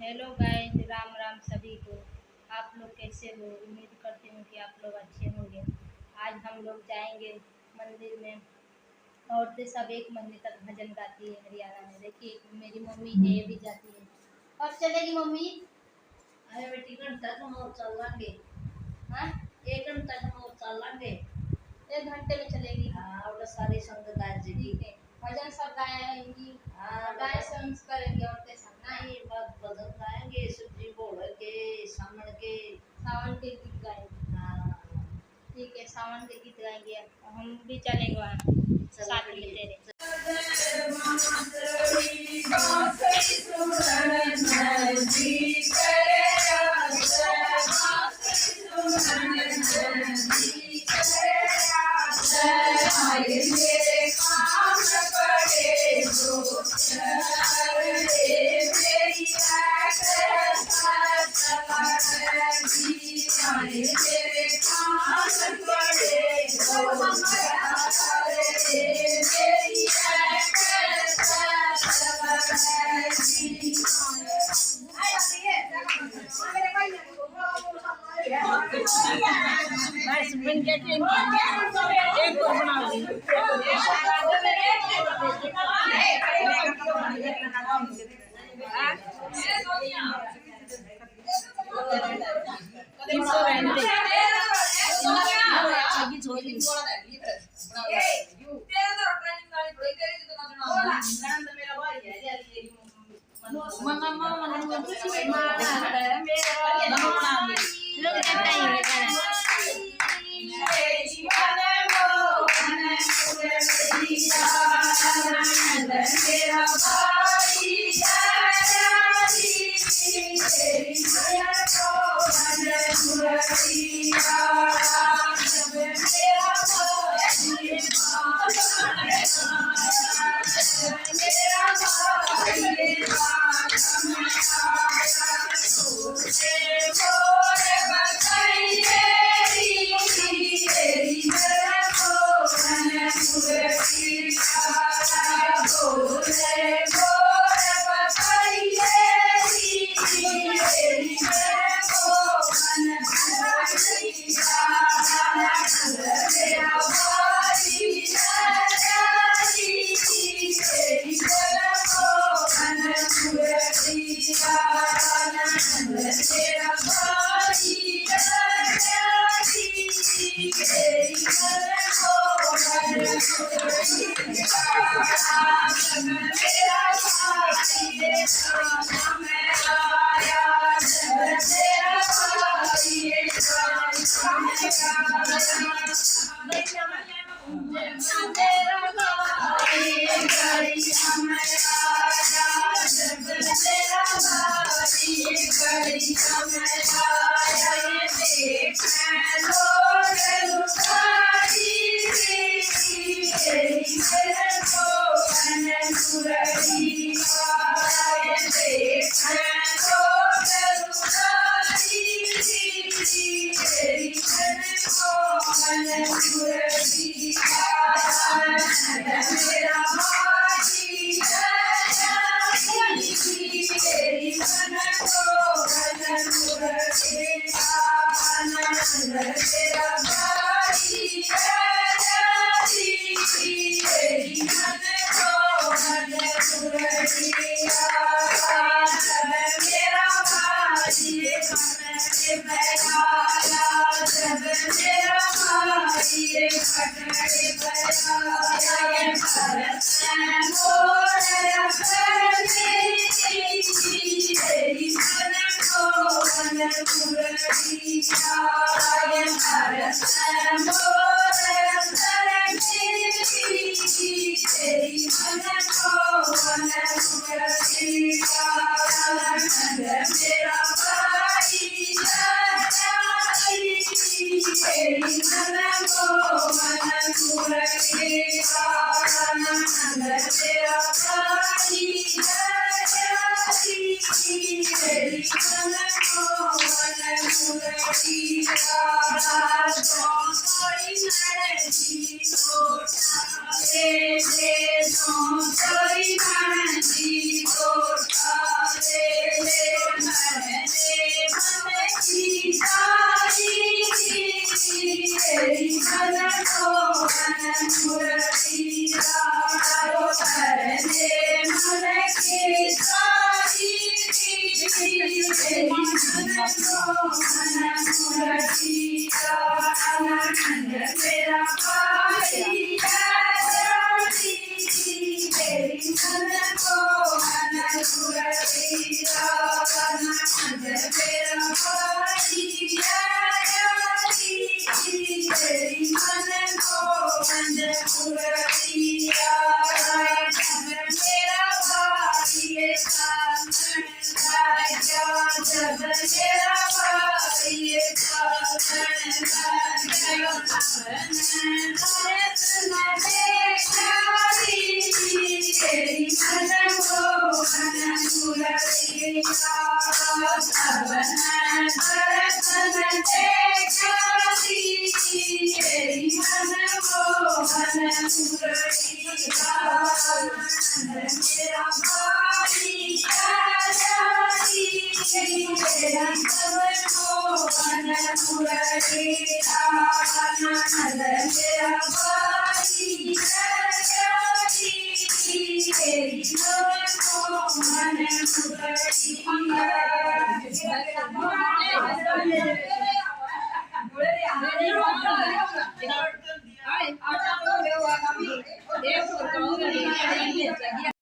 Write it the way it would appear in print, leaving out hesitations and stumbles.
Hello guys, Ram Ram सभी को। आप लोग कैसे हो? उम्मीद करती हूँ कि आप लोग अच्छे होंगे। आज हम लोग जाएंगे मंदिर में। औरतें सब एक महीने तक भजन गाती है हरियाणा में। देखिए मेरी मम्मी है, ये भी जाती है। कब चलेगी मम्मी? अरे बेटी घंटा तो हम और चल लेंगे। हाँ, 1 घंटा तो हम और चल लेंगे। 1 घंटे में चलेगी। हाँ, और सारी संग गाय जी ठीक है। भजन सब गाएंगी। हाँ, गाय संग करेंगी औरतें सब। नहीं, बस भजन गाएंगे, शिवजी बोल के सावन के गीत गाएंगे। हाँ ठीक है, सावन के गीत गाएंगे। हम भी चलेंगे वहाँ साथ में तेरे। Thank you.